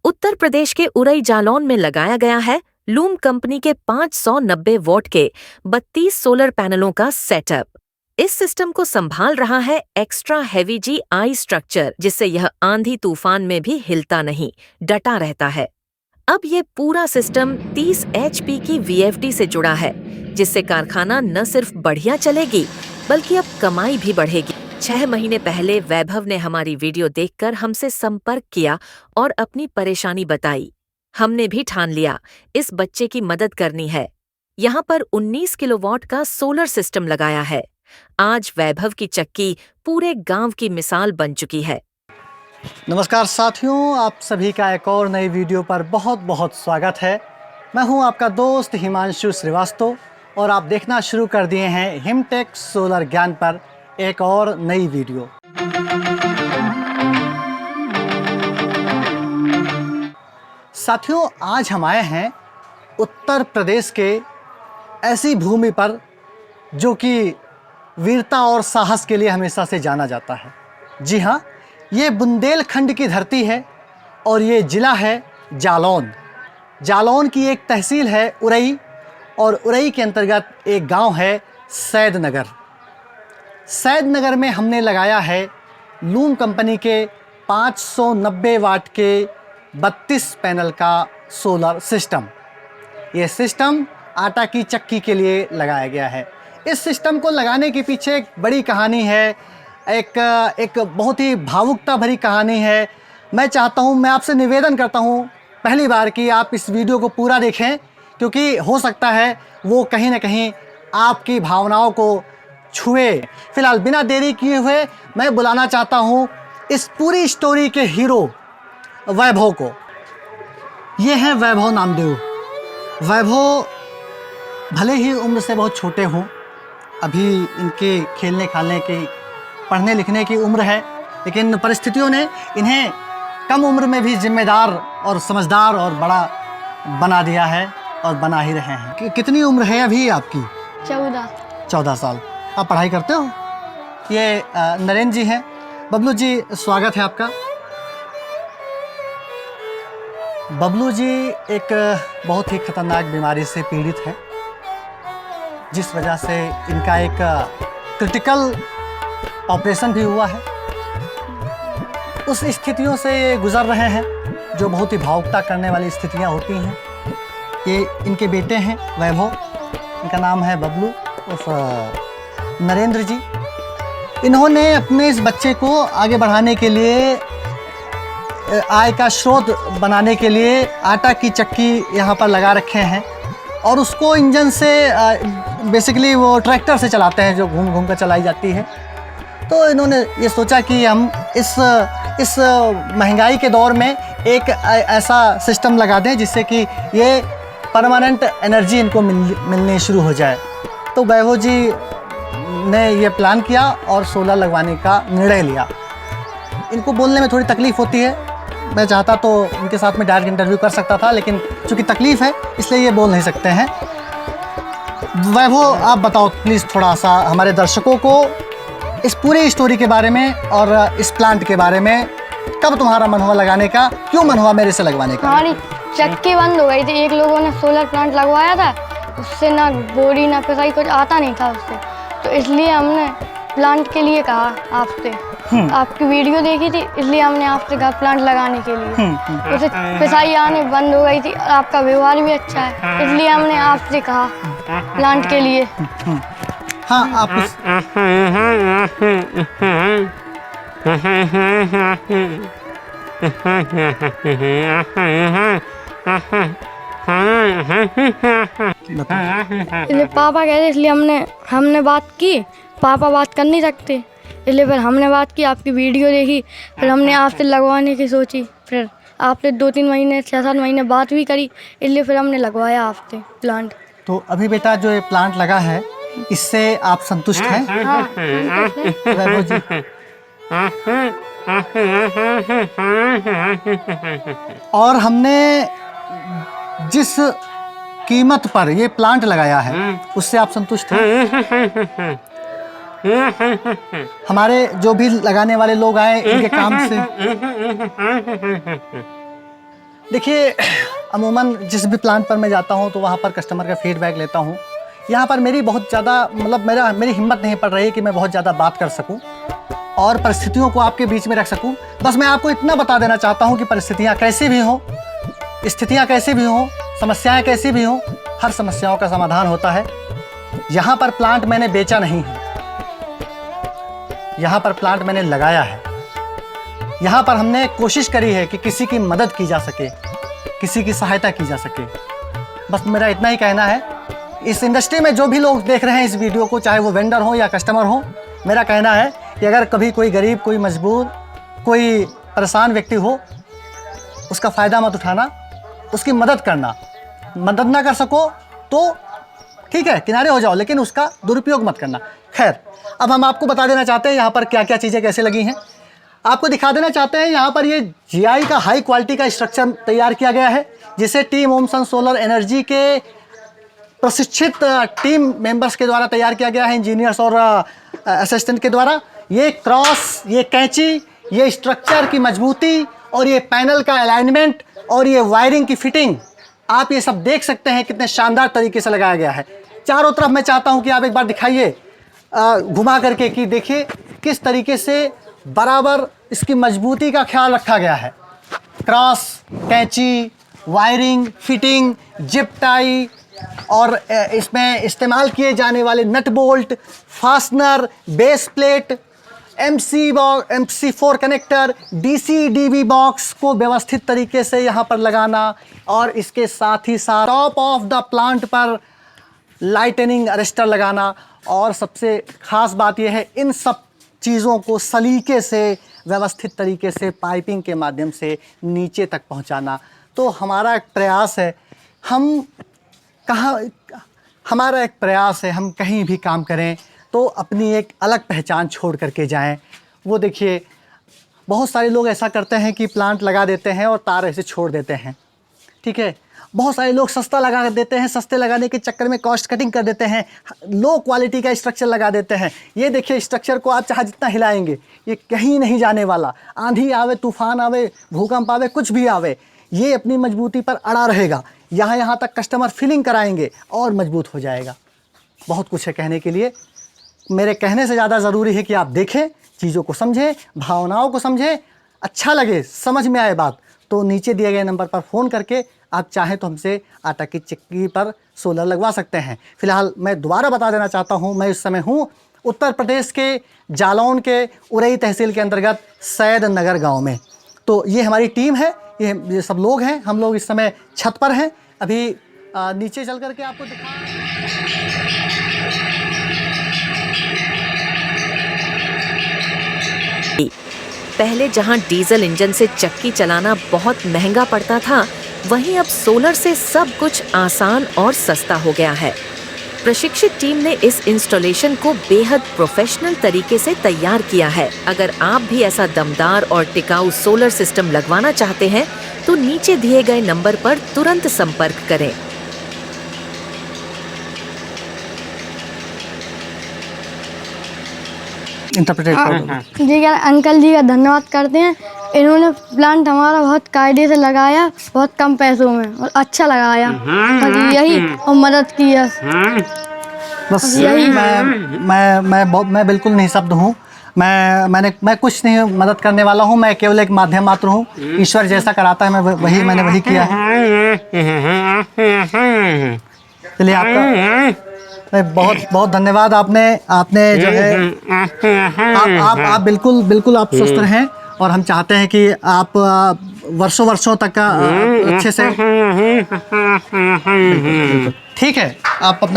उत्तर प्रदेश के उरई जालौन में लगाया गया है लूम कंपनी के 590 वॉट के 32 सोलर पैनलों का सेटअप। इस सिस्टम को संभाल रहा है एक्स्ट्रा हेवी जी आई स्ट्रक्चर, जिससे यह आंधी तूफान में भी हिलता नहीं, डटा रहता है। अब ये पूरा सिस्टम 30 HP की VFD से जुड़ा है, जिससे कारखाना न सिर्फ बढ़िया चलेगी बल्कि अब कमाई भी बढ़ेगी। 6 महीने पहले वैभव ने हमारी वीडियो देखकर हमसे संपर्क किया और अपनी परेशानी बताई। हमने भी ठान लिया इस बच्चे की मदद करनी है। यहाँ पर 19 किलोवाट का सोलर सिस्टम लगाया है। आज वैभव की चक्की पूरे गांव की मिसाल बन चुकी है। नमस्कार साथियों, आप सभी का एक और नई वीडियो पर बहुत बहुत स्वागत है। मैं हूं आपका दोस्त हिमांशु श्रीवास्तव और आप देखना शुरू कर दिए हैं हिमटेक सोलर ज्ञान पर एक और नई वीडियो। साथियों, आज हम आए हैं उत्तर प्रदेश के ऐसी भूमि पर जो कि वीरता और साहस के लिए हमेशा से जाना जाता है। जी हाँ, ये बुंदेलखंड की धरती है और ये ज़िला है जालौन। जालौन की एक तहसील है उरई और उरई के अंतर्गत एक गांव है सैदनगर। सैदनगर में हमने लगाया है लूम कंपनी के 590 वाट के 32 पैनल का सोलर सिस्टम। ये सिस्टम आटा की चक्की के लिए लगाया गया है। इस सिस्टम को लगाने के पीछे एक बड़ी कहानी है, एक बहुत ही भावुकता भरी कहानी है। मैं चाहता हूं, मैं आपसे निवेदन करता हूं पहली बार कि आप इस वीडियो को पूरा देखें, क्योंकि हो सकता है वो कहीं ना कहीं आपकी भावनाओं को छुए। फिलहाल बिना देरी किए हुए मैं बुलाना चाहता हूं इस पूरी स्टोरी के हीरो वैभव को। ये हैं वैभव नामदेव। वैभव भले ही उम्र से बहुत छोटे हों, अभी इनके खेलने खालने की, पढ़ने लिखने की उम्र है, लेकिन परिस्थितियों ने इन्हें कम उम्र में भी जिम्मेदार और समझदार और बड़ा बना दिया है और बना ही रहे हैं। कितनी उम्र है अभी आपकी? 14 साल। आप पढ़ाई करते हो? ये नरेंद्र जी हैं। बबलू जी, स्वागत है आपका। बबलू जी एक बहुत ही खतरनाक बीमारी से पीड़ित है, जिस वजह से इनका एक क्रिटिकल ऑपरेशन भी हुआ है। उस स्थितियों से ये गुजर रहे हैं जो बहुत ही भावुकता करने वाली स्थितियां होती हैं। ये इनके बेटे हैं वैभव, इनका नाम है बबलू उर्फ नरेंद्र जी। इन्होंने अपने इस बच्चे को आगे बढ़ाने के लिए, आय का स्रोत बनाने के लिए आटा की चक्की यहाँ पर लगा रखे हैं और उसको इंजन से बेसिकली वो ट्रैक्टर से चलाते हैं, जो घूम घूम कर चलाई जाती है। तो इन्होंने ये सोचा कि हम इस महंगाई के दौर में एक ऐसा सिस्टम लगा दें जिससे कि ये परमानेंट एनर्जी इनको मिलनी शुरू हो जाए। तो वैभव जी ने ये प्लान किया और सोलर लगवाने का निर्णय लिया। इनको बोलने में थोड़ी तकलीफ़ होती है। मैं चाहता तो इनके साथ में डायरेक्ट इंटरव्यू कर सकता था, लेकिन चूँकि तकलीफ़ है इसलिए ये बोल नहीं सकते हैं। वैभव, आप बताओ प्लीज़ थोड़ा सा हमारे दर्शकों को इस पूरी स्टोरी के बारे में और इस प्लांट के बारे में। कब तुम्हारा मन हुआ लगाने का? क्यों मन हुआ मेरे से लगवाने का? हमारी चक्की बंद हो गई थी। एक लोगों ने सोलर प्लांट लगवाया था, उससे ना बोरी ना पिसाई कुछ आता नहीं था उससे, तो इसलिए हमने प्लांट के लिए कहा आपसे। आपकी वीडियो देखी थी इसलिए हमने आपसे कहा प्लांट लगाने के लिए। उसे पिसाई आने बंद हो गई थी और आपका व्यवहार भी अच्छा है, इसलिए हमने आपसे कहा प्लांट के लिए। हाँ, आप इसलिए पापा कहते, इसलिए हमने बात की। पापा बात कर नहीं सकते, इसलिए फिर हमने बात की, आपकी वीडियो देखी, फिर हमने आपसे लगवाने की सोची। फिर आपने 2-3 महीने 6-7 महीने बात भी करी, इसलिए फिर हमने लगवाया आपसे प्लांट। तो अभी बेटा जो ये प्लांट लगा है, इससे आप संतुष्ट हैं? हाँ, वैभव जी, और हमने जिस कीमत पर ये प्लांट लगाया है उससे आप संतुष्ट हैं? हमारे जो भी लगाने वाले लोग आए इनके काम से देखिए, अमूमन जिस भी प्लांट पर मैं जाता हूँ तो वहाँ पर कस्टमर का फीडबैक लेता हूँ। यहाँ पर मेरी बहुत ज़्यादा मतलब मेरी हिम्मत नहीं पड़ रही कि मैं बहुत ज़्यादा बात कर सकूँ और परिस्थितियों को आपके बीच में रख सकूँ। बस मैं आपको इतना बता देना चाहता हूँ कि परिस्थितियाँ कैसी भी हों, स्थितियाँ कैसी भी हों, समस्याएँ कैसी भी हों, हर समस्याओं का समाधान होता है। यहाँ पर प्लांट मैंने बेचा नहीं है, यहाँ पर प्लांट मैंने लगाया है। यहाँ पर हमने कोशिश करी है कि किसी की मदद की जा सके, किसी की सहायता की जा सके। बस मेरा इतना ही कहना है। इस इंडस्ट्री में जो भी लोग देख रहे हैं इस वीडियो को, चाहे वो वेंडर हो या कस्टमर हो, मेरा कहना है कि अगर कभी कोई गरीब, कोई मजबूर, कोई परेशान व्यक्ति हो, उसका फ़ायदा मत उठाना, उसकी मदद करना। मदद ना कर सको तो ठीक है, किनारे हो जाओ, लेकिन उसका दुरुपयोग मत करना। खैर, अब हम आपको बता देना चाहते हैं यहाँ पर क्या क्या चीज़ें कैसे लगी हैं। आपको दिखा देना चाहते हैं यहाँ पर ये GI का हाई क्वालिटी का स्ट्रक्चर तैयार किया गया है, जिसे टीम ओमसन सोलर एनर्जी के प्रशिक्षित टीम मेंबर्स के द्वारा तैयार किया गया है, इंजीनियर्स और असिस्टेंट के द्वारा। ये क्रॉस, ये कैंची, ये स्ट्रक्चर की मजबूती और ये पैनल का अलाइनमेंट और ये वायरिंग की फिटिंग, आप ये सब देख सकते हैं कितने शानदार तरीके से लगाया गया है। चारों तरफ मैं चाहता हूं कि आप एक बार दिखाइए घुमा करके कि देखिए किस तरीके से बराबर इसकी मजबूती का ख्याल रखा गया है। क्रॉस, कैंची, वायरिंग, फिटिंग, जिप टाई और इसमें इस्तेमाल किए जाने वाले nut bolt, fastener, base plate, MC4 connector, DC DB box को व्यवस्थित तरीके से यहाँ पर लगाना और इसके साथ ही साथ टॉप ऑफ द प्लांट पर लाइटनिंग अरेस्टर लगाना। और सबसे ख़ास बात यह है, इन सब चीज़ों को सलीके से व्यवस्थित तरीके से पाइपिंग के माध्यम से नीचे तक पहुँचाना। तो हमारा एक प्रयास है, हमारा एक प्रयास है, हम कहीं भी काम करें तो अपनी एक अलग पहचान छोड़ करके जाएं। वो देखिए, बहुत सारे लोग ऐसा करते हैं कि प्लांट लगा देते हैं और तार ऐसे छोड़ देते हैं, ठीक है। बहुत सारे लोग सस्ता लगा देते हैं, सस्ते लगाने के चक्कर में कॉस्ट कटिंग कर देते हैं, लो क्वालिटी का स्ट्रक्चर लगा देते हैं। ये देखिए, स्ट्रक्चर को आप चाहे जितना हिलाएंगे ये कहीं नहीं जाने वाला। आंधी आवे, तूफान आवे, भूकंप आवे, कुछ भी आवे, ये अपनी मजबूती पर अड़ा रहेगा। यहाँ तक कस्टमर फीलिंग कराएंगे और मजबूत हो जाएगा। बहुत कुछ है कहने के लिए। मेरे कहने से ज़्यादा ज़रूरी है कि आप देखें, चीज़ों को समझें, भावनाओं को समझें। अच्छा लगे, समझ में आए बात, तो नीचे दिए गए नंबर पर फ़ोन करके आप चाहें तो हमसे आटा की चक्की पर सोलर लगवा सकते हैं। फ़िलहाल मैं दोबारा बता देना चाहता हूँ, मैं इस समय हूँ उत्तर प्रदेश के जालौन के उरई तहसील के अंतर्गत सैद नगर गाँव में। तो ये हमारी टीम है, ये सब लोग हैं। हम लोग इस समय छत पर हैं। अभी नीचे चल करके आपको पहले जहां डीजल इंजन से चक्की चलाना बहुत महंगा पड़ता था, वहीं अब सोलर से सब कुछ आसान और सस्ता हो गया है। प्रशिक्षित टीम ने इस इंस्टॉलेशन को बेहद प्रोफेशनल तरीके से तैयार किया है। अगर आप भी ऐसा दमदार और टिकाऊ सोलर सिस्टम लगवाना चाहते हैं तो नीचे दिए गए नंबर पर तुरंत संपर्क करें। इंटरप्रेट जी क्या अंकल जी का धन्यवाद करते हैं। इन्होंने प्लांट हमारा बहुत कायदे से लगाया, बहुत कम पैसों में और अच्छा लगाया। और यही और मदद की है। बस यही मैं बिल्कुल निःशब्द हूँ। मैं कुछ नहीं मदद करने वाला हूँ। मैं केवल एक माध्यम मात्र हूँ। ईश्वर जैसा कराता है मैंने वही किया है। चलिए, आपका बहुत बहुत धन्यवाद। आपने जो है आप बिल्कुल आप स्वस्थ रहें और हम चाहते हैं कि आप वर्षों तक का अच्छे से, ठीक है, आप अपना